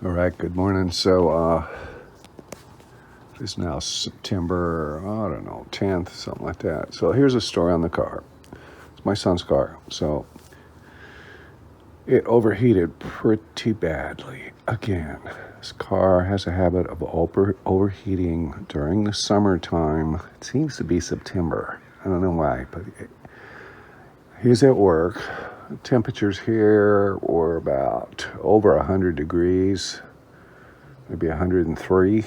All right, good morning. So, it's now September, I don't know, 10th, something like that. So here's a story on the car. It's my son's car. So it overheated pretty badly again. This car has a habit of overheating during the summertime. It seems to be September. I don't know why, but he's at work. Temperatures here were about over 100 degrees, maybe 103.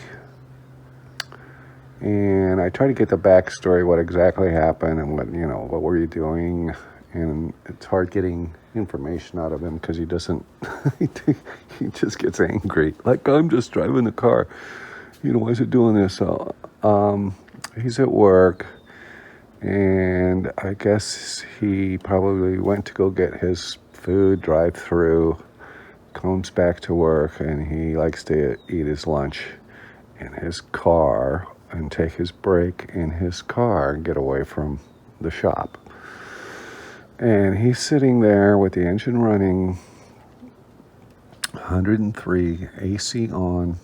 And I try to get the backstory, what exactly happened and what were you doing? And it's hard getting information out of him because he doesn't, he just gets angry. Like, I'm just driving the car. Why is it doing this? So, he's at work, and I guess he probably went to go get his food, drive through, comes back to work, and he likes to eat his lunch in his car and take his break in his car and get away from the shop. And he's sitting there with the engine running, 103, AC on,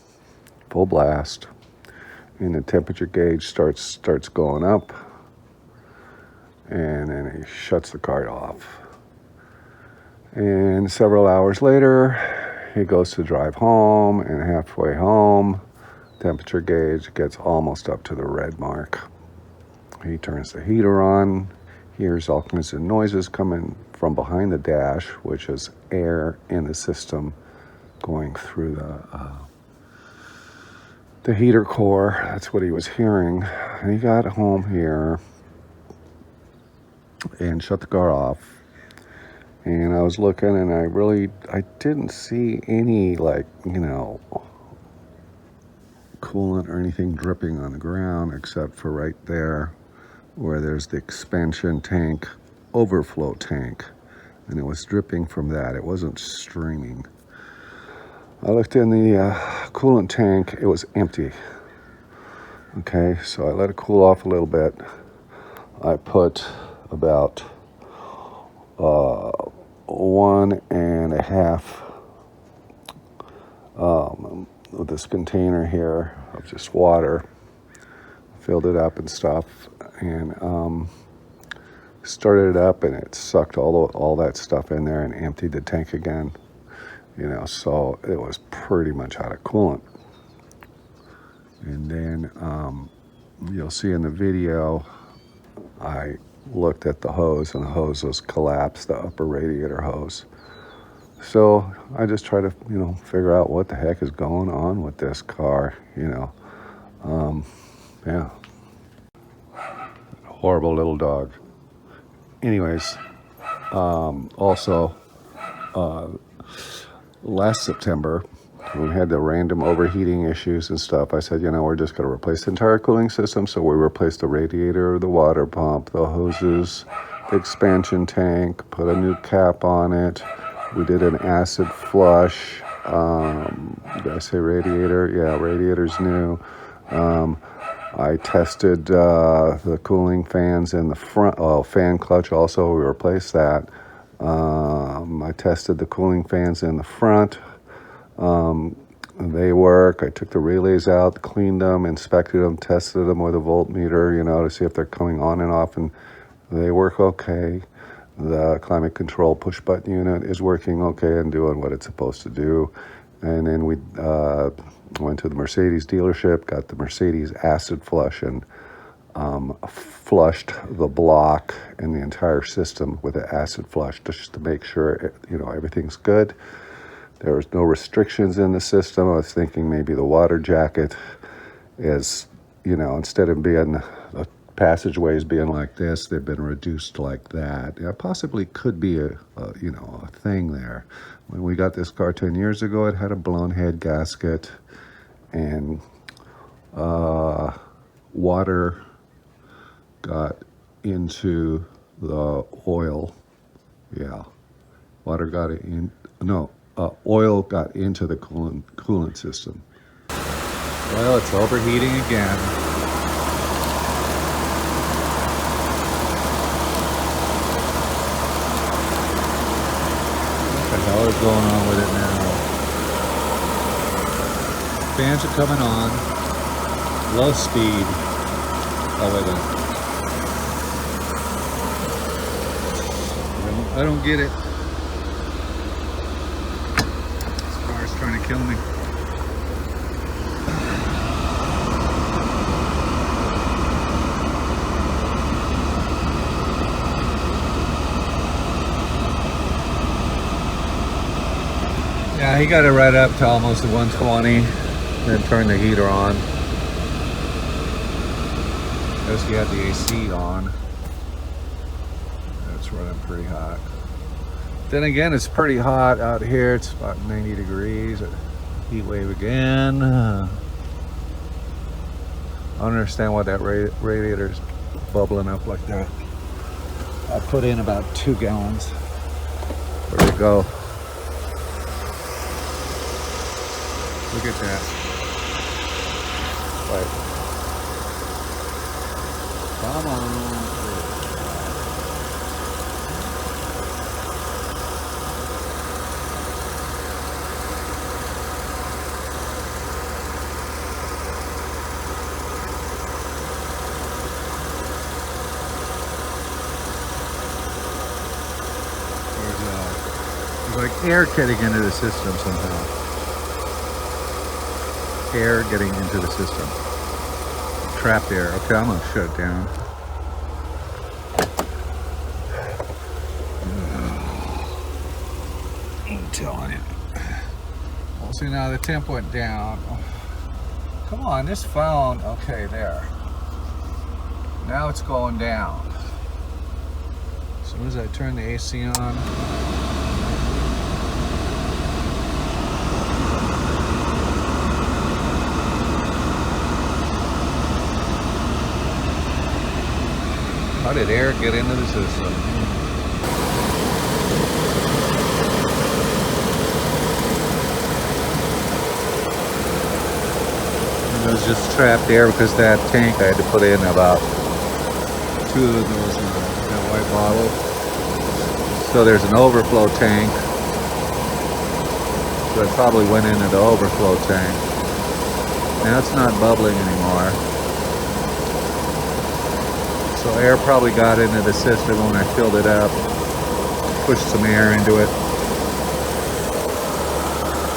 full blast, and the temperature gauge starts going up, and then he shuts the car off. And several hours later, he goes to drive home, and halfway home, temperature gauge gets almost up to the red mark. He turns the heater on, hears all kinds of noises coming from behind the dash, which is air in the system going through the heater core. That's what he was hearing. And he got home here and shut the car off. And I was looking, and I didn't see any, coolant or anything dripping on the ground, except for right there where there's the expansion tank, overflow tank, and it was dripping from that. It wasn't streaming. I looked in the coolant tank. It was empty. Okay, so I let it cool off a little bit. I put about 1.5 of this container here of just water, filled it up and stuff, and started it up, and it sucked all that stuff in there and emptied the tank again. So it was pretty much out of coolant. And then you'll see in the video, I looked at the hose, and the hose was collapsed, the upper radiator hose. So I just try to, figure out what the heck is going on with this car, yeah. Horrible little dog. Anyways, also, last September, when we had the random overheating issues and stuff, I said, we're just going to replace the entire cooling system. So we replaced the radiator, the water pump, the hoses, the expansion tank, put a new cap on it. We did an acid flush. Did I say radiator? Yeah, radiator's new. I tested the cooling fans in the front. Oh, fan clutch also, we replaced that. I tested the cooling fans in the front. They work. I took the relays out, cleaned them, inspected them, tested them with a voltmeter, to see if they're coming on and off, and they work okay. The climate control push button unit is working okay and doing what it's supposed to do. And then we went to the Mercedes dealership, got the Mercedes acid flush, and flushed the block and the entire system with the acid flush just to make sure everything's good. There was no restrictions in the system. I was thinking maybe the water jacket is, instead of being the passageways being like this, they've been reduced like that. It possibly could be a thing there. When we got this car 10 years ago, it had a blown head gasket, and water got into the oil. Yeah, water got in. No, oil got into the coolant system. Well, it's overheating again. What the hell is going on with it now? Fans are coming on. Low speed. Oh, wait a minute. I don't get it. This car's trying to kill me. Yeah, he got it right up to almost 120, then turn the heater on. Notice he had the AC on. It's running pretty hot. Then again, it's pretty hot out here. It's about 90 degrees. Heat wave again. I don't understand why that radiator's bubbling up like that. I put in about 2 gallons. There we go. Look at that. Right. Come on. There's like air getting into the system somehow. Air getting into the system. Trapped air. Okay, I'm gonna shut it down. I'm telling you. Well, see, now the temp went down. Come on, this phone. Okay, there. Now it's going down. As soon as I turn the AC on. How did air get into the system? It was just trapped air because that tank I had to put in about 2 of those in that white bottle. So there's an overflow tank. So it probably went into the overflow tank. Now it's not bubbling anymore. So air probably got into the system when I filled it up, pushed some air into it.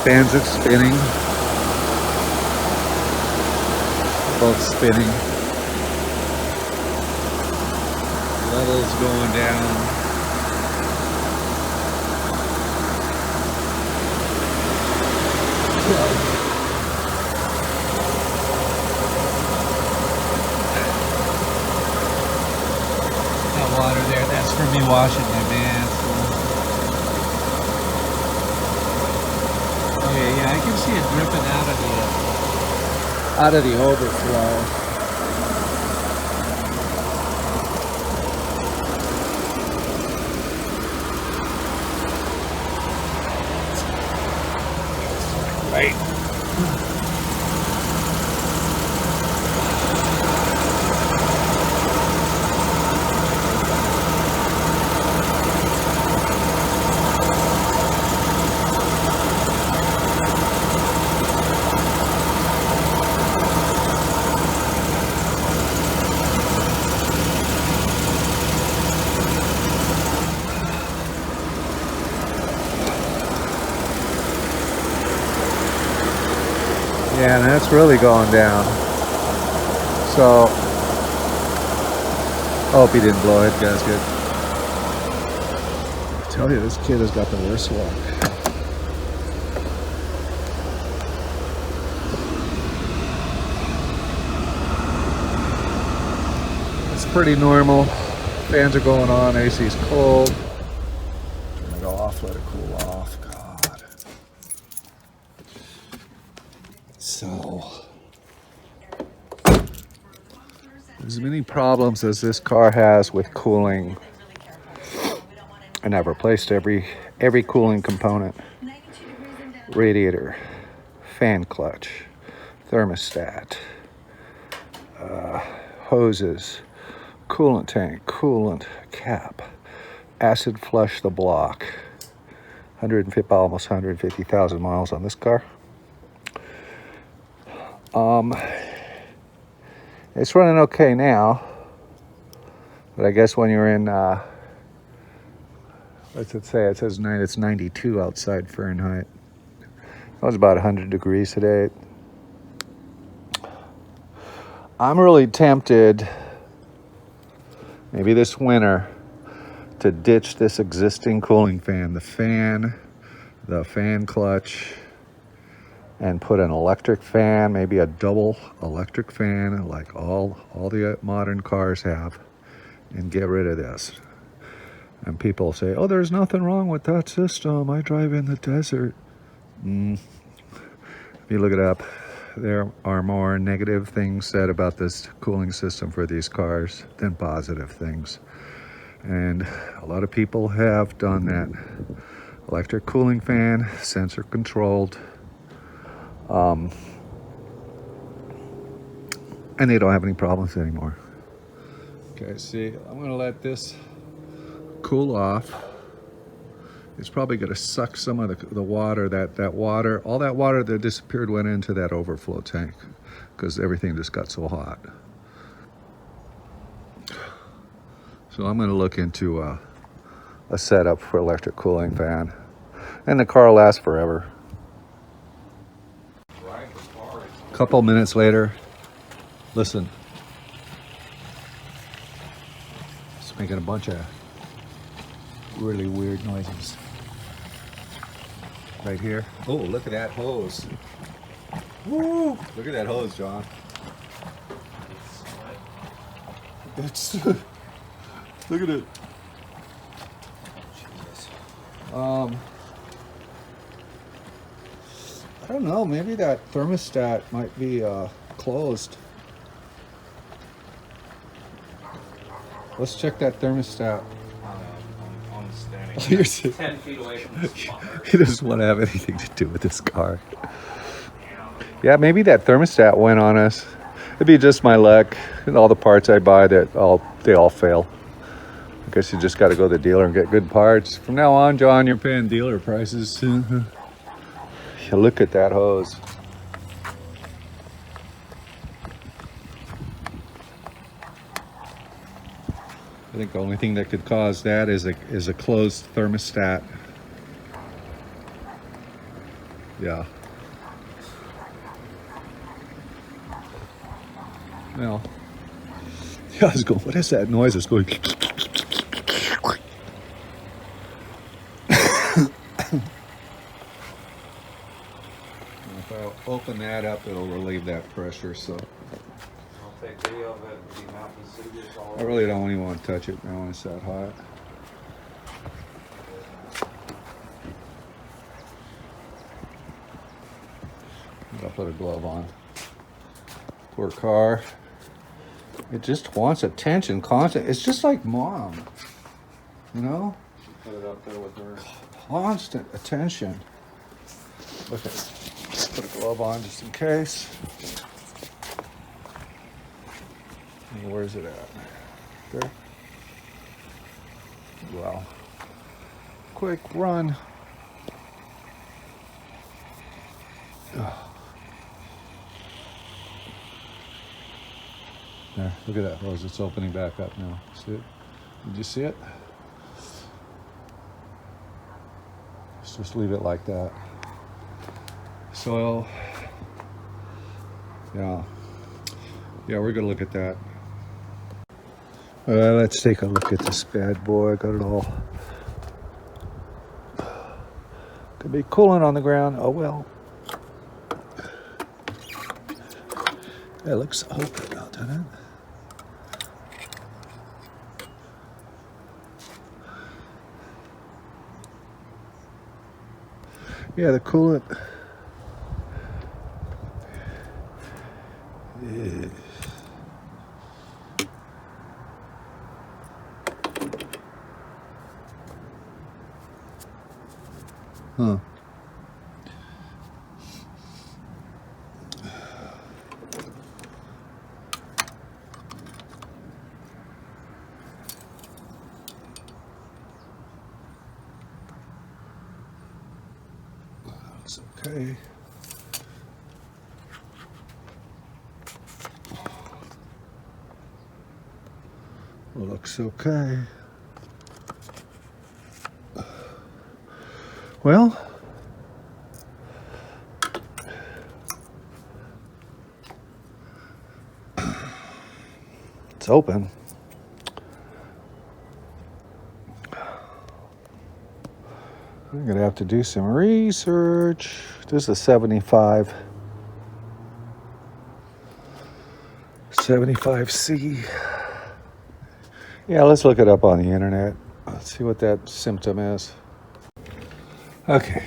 Fans are spinning, both spinning. Levels going down. Water there, that's for me washing my van. Oh yeah, I can see it dripping out of the overflow. Right. Yeah, and that's really going down. So, I hope he didn't blow it, guys. Good. I tell you, this kid has got the worst luck. It's pretty normal. Fans are going on. AC's cold. Turn it off. Let it cool off. God. So, as many problems as this car has with cooling, and I've replaced every cooling component: radiator, fan clutch, thermostat, hoses, coolant tank, coolant cap, acid flush the block. 150, almost 150,000 miles on this car. It's running okay now, but I guess when you're in, what's it say? It says it's 92 outside Fahrenheit. It was about 100 degrees today. I'm really tempted, maybe this winter, to ditch this existing cooling fan, the fan clutch, and put an electric fan, maybe a double electric fan like all the modern cars have, and get rid of this. And people say, oh, there's nothing wrong with that system. I drive in the desert. If you look it up, there are more negative things said about this cooling system for these cars than positive things. And a lot of people have done that. Electric cooling fan, sensor controlled. And they don't have any problems anymore. Okay, see, I'm gonna let this cool off. It's probably gonna suck some of the water, that water, all that water that disappeared went into that overflow tank because everything just got so hot. So I'm gonna look into a setup for electric cooling fan. And the car lasts forever. A couple minutes later, listen. It's making a bunch of really weird noises. Right here. Oh, look at that hose. Woo! Look at that hose, John. It's look at it. Jesus. I don't know, maybe that thermostat might be closed. Let's check that thermostat. I'm standing You're 10 feet away from the spot. He doesn't want to have anything to do with this car. Yeah, maybe that thermostat went on us. It'd be just my luck. And all the parts I buy, they all fail. I guess you just got to go to the dealer and get good parts. From now on, John, you're paying dealer prices. Look at that hose. I think the only thing that could cause that is a closed thermostat. Yeah. Well, yeah, I was going, what is that noise? It's going. If I open that up, it'll relieve that pressure. So I'll take video of it. The mountain procedures all I really don't even want to touch it now when it's that hot. I'll put a glove on. Poor car. It just wants attention constant. It's just like mom, you know? put it up there with her. Constant attention. Okay, put a glove on just in case. And where's it at? There. Wow. Quick run. Ugh. There, look at that hose. It's opening back up now. See it? Did you see it? Let's just leave it like that. Soil. Yeah, we're gonna look at that. Let's take a look at this bad boy. I got it all. Could be coolant on the ground. Oh well. It looks open now, doesn't it? Yeah, the coolant. Yeah. Huh. It's okay. Looks okay. Well, it's open. I'm gonna have to do some research. This is a 75C. Yeah, let's look it up on the internet. Let's see what that symptom is. Okay.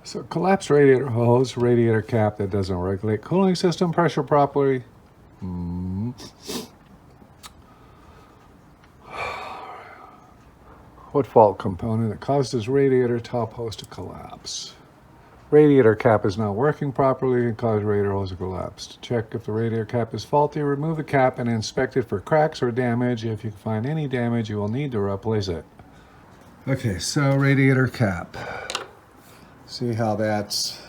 So collapsed radiator hose, radiator cap that doesn't regulate cooling system pressure properly. What fault component that causes radiator top hose to collapse? Radiator cap is not working properly and causes radiator hose to collapse. To check if the radiator cap is faulty, remove the cap and inspect it for cracks or damage. If you find any damage, you will need to replace it. Okay, so radiator cap. See how that's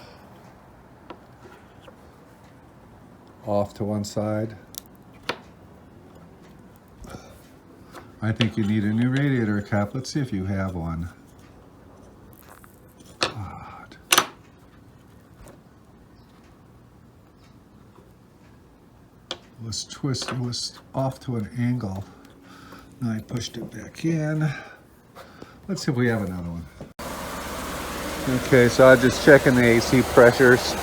off to one side? I think you need a new radiator cap. Let's see if you have one. God. It was twisted, it was off to an angle. Now I pushed it back in. Let's see if we have another one. Okay, so I'm just checking the AC pressures.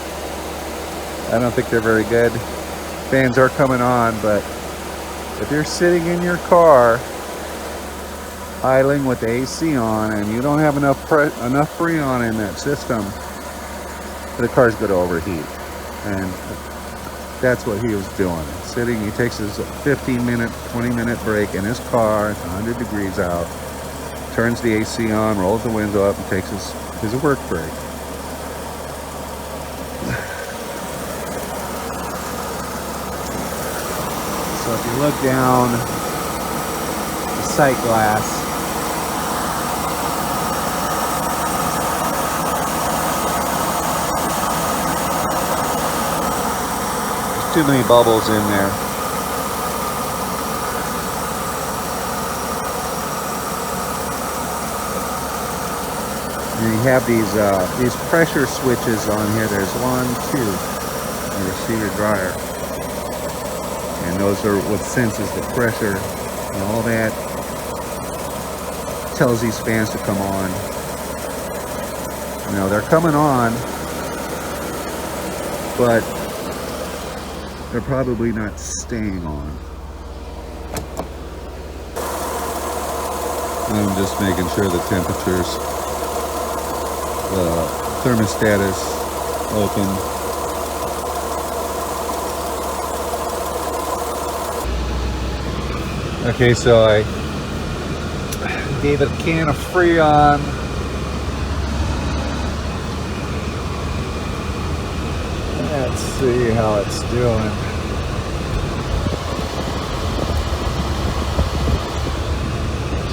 I don't think they're very good. Fans are coming on, but if you're sitting in your car idling with the AC on and you don't have enough freon in that system, the car's going to overheat. And that's what he was doing. Sitting, he takes his 15-minute, 20-minute break in his car. It's 100 degrees out. Turns the AC on, rolls the window up, and takes his work break. So if you look down the sight glass, there's too many bubbles in there. And you have these pressure switches on here. There's 1, 2 on your receiver dryer. And those are what senses the pressure, and all that tells these fans to come on. You know, they're coming on, but they're probably not staying on. I'm just making sure the temperatures, the thermostat is open. Okay, so I gave it a can of Freon. Let's see how it's doing.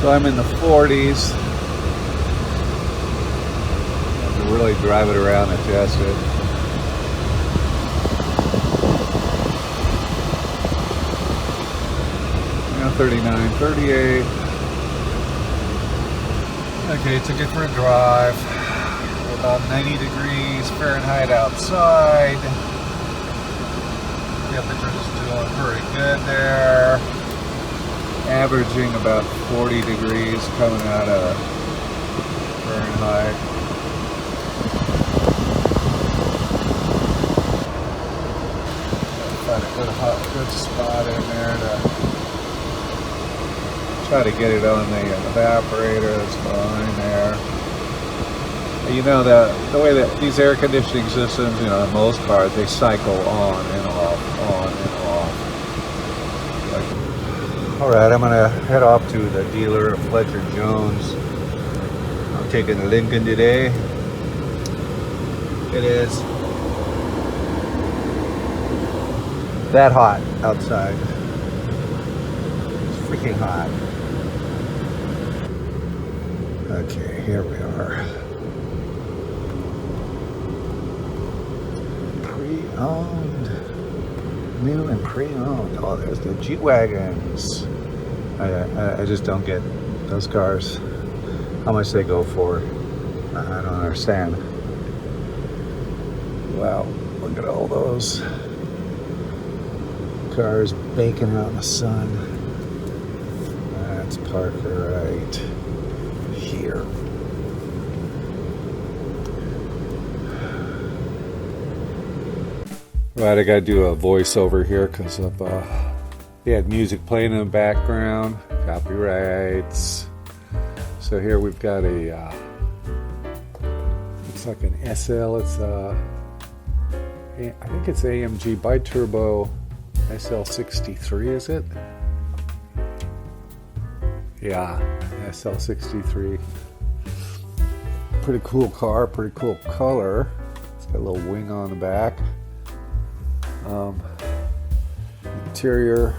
So I'm in the 40s. I have to really drive it around and test it. 39, 38. Okay, took it for a drive. We're about 90 degrees Fahrenheit outside. Temperature's doing pretty good there. Averaging about 40 degrees coming out of Fahrenheit. Find a good spot in there to try to get it on the evaporator. That's fine there. You know, the way that these air conditioning systems, you know, in most cars, they cycle on and off, on and off. All right, I'm gonna head off to the dealer, Fletcher Jones. I'm taking the Lincoln today. It is that hot outside. It's freaking hot. Okay, here we are. Pre-owned New and pre-owned. Oh, there's the G-Wagons. I just don't get those cars. How much they go for. I don't understand. Wow, look at all those cars baking out in the sun. That's Parker right here. Right, I gotta do a voiceover here because of they had music playing in the background, copyrights. So here we've got a it's like an SL. It's I think it's AMG bi-turbo SL63, is it? Yeah, SL63. Pretty cool car, pretty cool color. It's got a little wing on the back. Interior.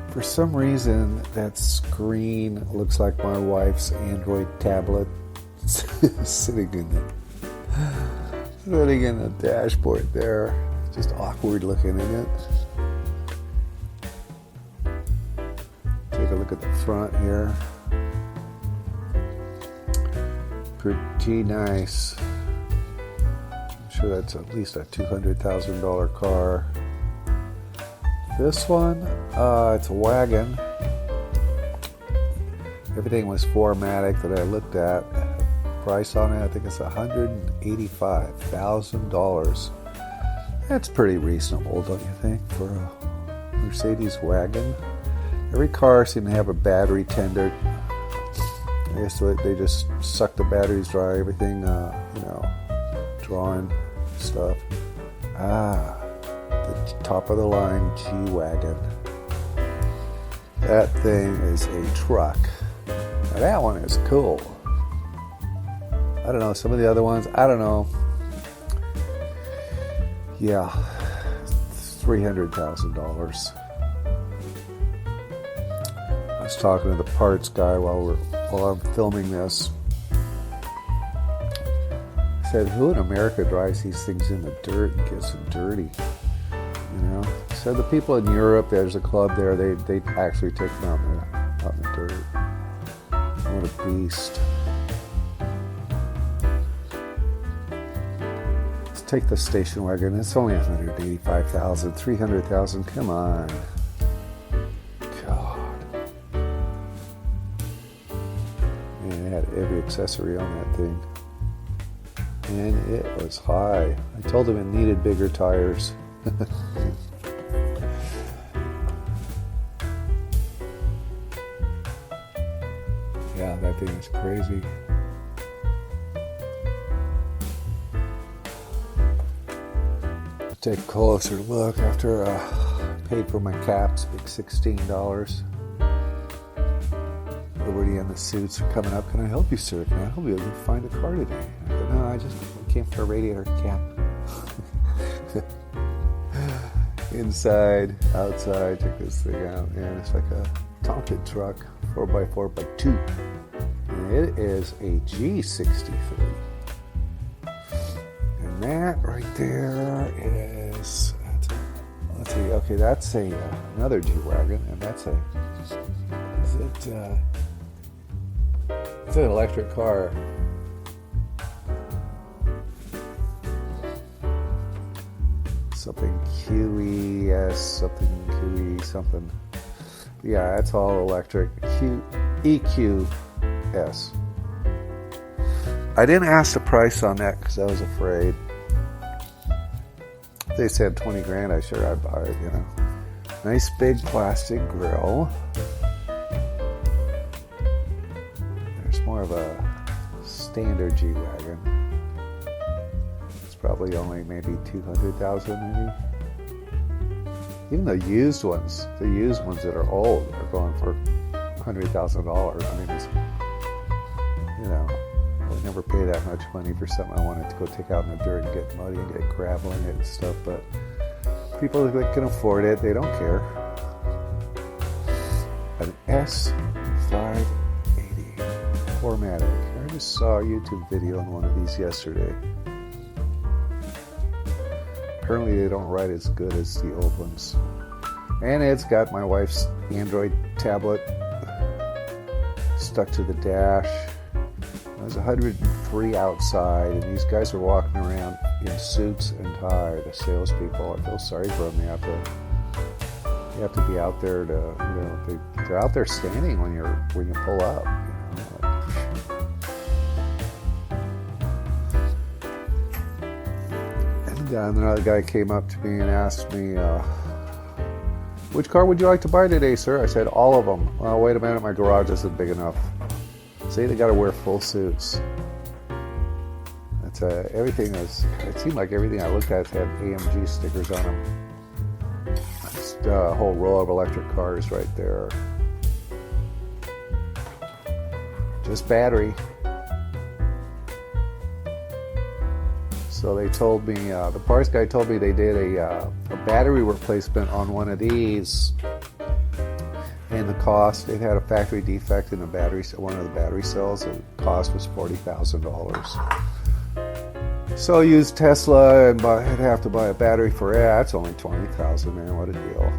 For some reason, that screen looks like my wife's Android tablet sitting in the dashboard there. Just awkward looking in it. Take a look at the front here. Pretty nice. I'm sure that's at least a $200,000 car. This one, it's a wagon. Everything was 4MATIC that I looked at. Price on it, I think it's $185,000. That's pretty reasonable, don't you think, for a Mercedes wagon? Every car seems to have a battery tender. I guess they just suck the batteries dry, everything, drawing stuff. The top of the line G-Wagon. That thing is a truck. Now that one is cool. I don't know, some of the other ones, I don't know. Yeah, $300,000. I was talking to the parts guy while I'm filming this. I said, who in America drives these things in the dirt and gets them dirty? You know? So the people in Europe, there's a club there, they actually take them out in the dirt. What a beast. Let's take the station wagon. It's only $185,000, $300,000. Come on. God. Man, it had every accessory on that thing. And it was high. I told him it needed bigger tires. Yeah, that thing is crazy. Take a closer look after I paid for my caps, big $16. Liberty and the suits are coming up. Can I help you, sir? Can I help you find a car today? I said, no, I just came for a radiator cap. Inside, outside, check this thing out. And it's like a Tonkin truck, 4x4x2. And it is a G63. And that right there is, let's see, okay, that's another G-Wagon, and that's it's an electric car. Something QES, something QE, something. Yeah, it's all electric. EQS. I didn't ask the price on that because I was afraid. If they said 20 grand, I'd buy it, you know. Nice big plastic grill. There's more of a standard G-Wagon. It's probably only maybe 200,000 maybe. Even the used ones that are old are going for $100,000. I mean, it's, you know, I would never pay that much money for something I wanted to go take out in the dirt and get muddy and get gravel in it and stuff, but people that can afford it, they don't care. An S580 4MATIC. I just saw a YouTube video on one of these yesterday. apparently they don't write as good as the old ones. And it's got my wife's Android tablet stuck to the dash. It was 103 outside, and these guys are walking around in suits and tie, the salespeople. I feel sorry for them. You have to be out there to, you know, they're out there standing when you pull up. You know, and another guy came up to me and asked me, which car would you like to buy today, sir? I said, all of them. Well, wait a minute, my garage isn't big enough. See, they got to wear full suits. That's everything is. It seemed like everything I looked at had AMG stickers on them. Just a whole row of electric cars right there. Just battery. So they told me, the parts guy told me they did a battery replacement on one of these. And the cost, it had a factory defect in the battery, one of the battery cells, and the cost was $40,000. So I used Tesla and I'd have to buy a battery for it. That's only $20,000, man. What a deal.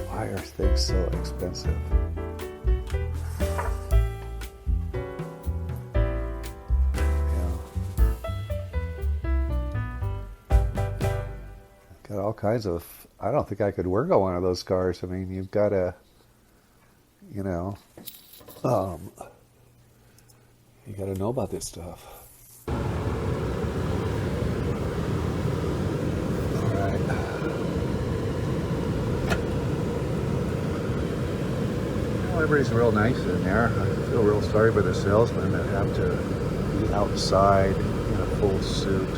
Why are things so expensive? Got all kinds of, I don't think I could work on one of those cars. I mean, you've got to, you know, you got to know about this stuff. All right. Well, everybody's real nice in there. I feel real sorry for the salesmen that have to be outside in a full suit.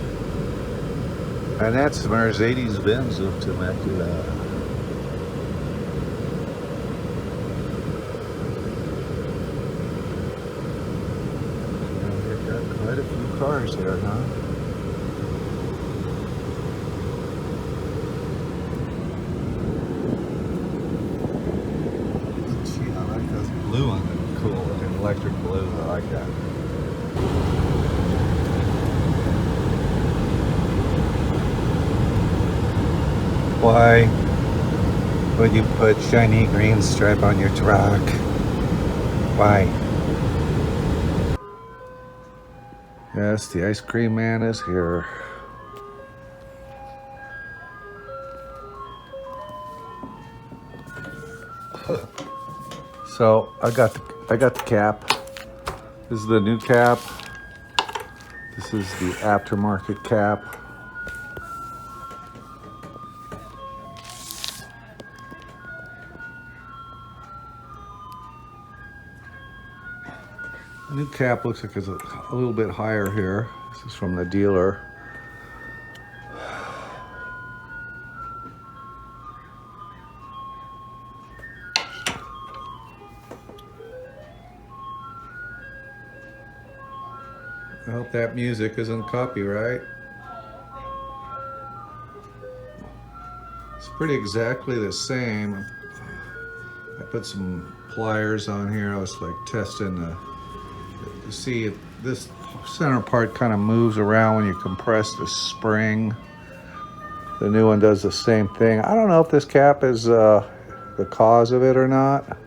And that's Mercedes-Benz of Temecula. Yeah, they've got quite a few cars there, huh? Gee, I like those blue ones. Cool, looking electric blue. I like that. Why would you put shiny green stripe on your truck? Why? Yes, the ice cream man is here. So I got the cap. This is the new cap. This is the aftermarket cap. The new cap looks like it's a little bit higher here. This is from the dealer. I hope that music isn't copyright. It's pretty exactly the same. I put some pliers on here. I was like testing the, you see this center part kind of moves around when you compress the spring. The new one does the same thing. I don't know if this cap is the cause of it or not.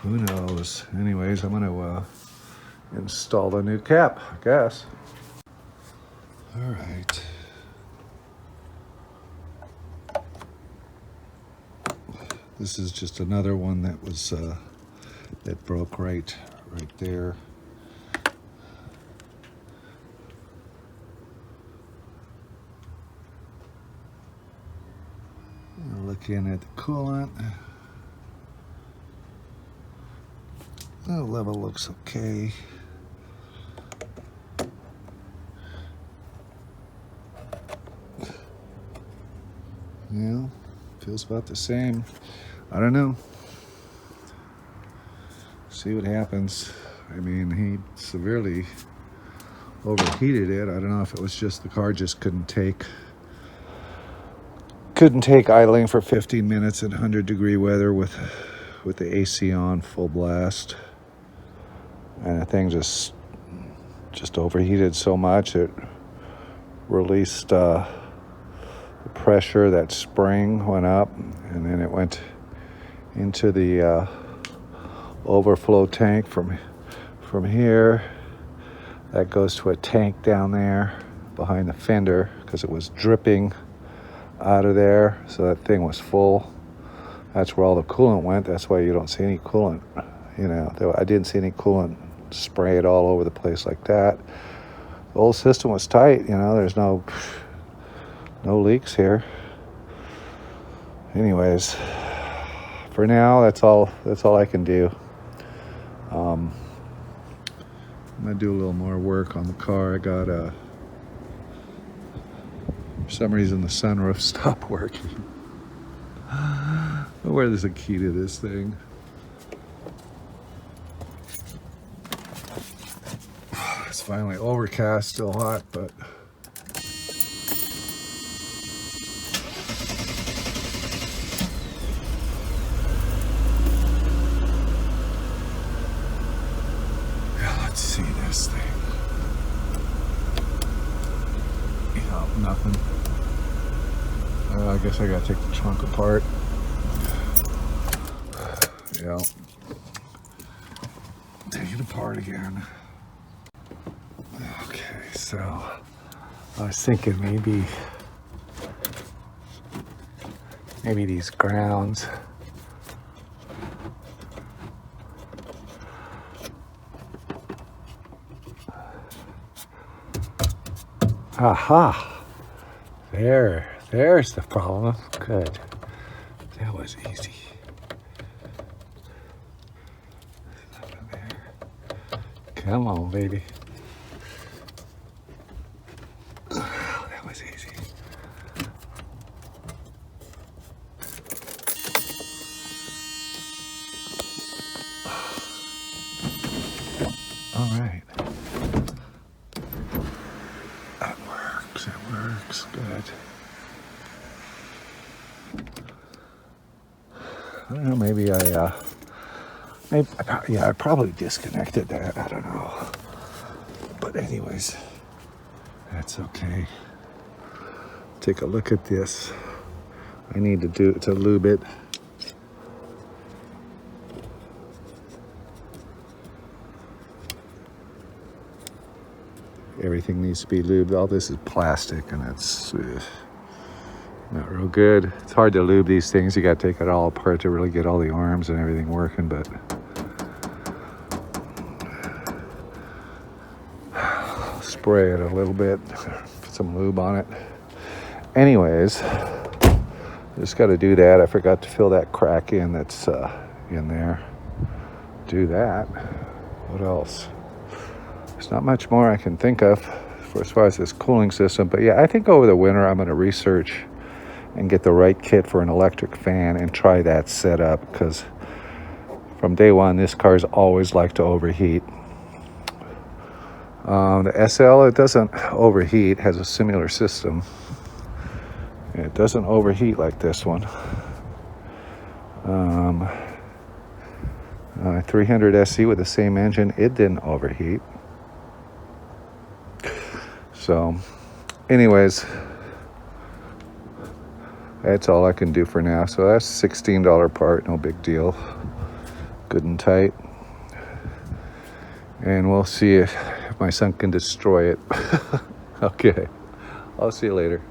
Who knows? Anyways, I'm going to install the new cap, I guess. All right. This is just another one that was that broke right there. Looking at the coolant. The level looks okay. Yeah, feels about the same. I don't know. See what happens. I mean, he severely overheated it. I don't know if it was just the car just couldn't take idling for 15 minutes in 100-degree weather with the AC on full blast. and the thing just overheated so much it released the pressure. That spring went up, and then it went into the overflow tank from here. That goes to a tank down there behind the fender because it was dripping out of there, so that thing was full. That's where all the coolant went. That's why you don't see any coolant. I didn't see any coolant sprayed all over the place like that. The old system was tight. There's no leaks here. Anyways, for now, that's all I can do. I'm gonna do a little more work on the car. I got for some reason the sunroof stopped working. Where there's a key to this thing. It's finally overcast, still hot, but yeah, let's see this thing. Nothing. I guess I gotta take the trunk apart. Yeah. Take it apart again. Okay, so I was thinking maybe these grounds. Aha! There's the problem. Good. That was easy. Nothing there. Come on, baby. That was easy. All right. That works. Good. I don't know, maybe I probably disconnected that. I don't know. But anyways, that's okay. Take a look at this. I need to lube it. Everything needs to be lubed. All this is plastic, and it's not real good. It's hard to lube these things. You got to take it all apart to really get all the arms and everything working, but spray it a little bit, put some lube on it. Anyways, just got to do that. I forgot to fill that crack in that's in there. Do that. What else? There's not much more I can think of for as far as this cooling system, but yeah, I think over the winter I'm going to research and get the right kit for an electric fan and try that setup, because from day one this car's always liked to overheat. The SL, it doesn't overheat, has a similar system. It doesn't overheat like this one. 300 SC with the same engine, it didn't overheat. So anyways, that's all I can do for now. So that's $16 part, no big deal. Good and tight. And we'll see if my son can destroy it. Okay, I'll see you later.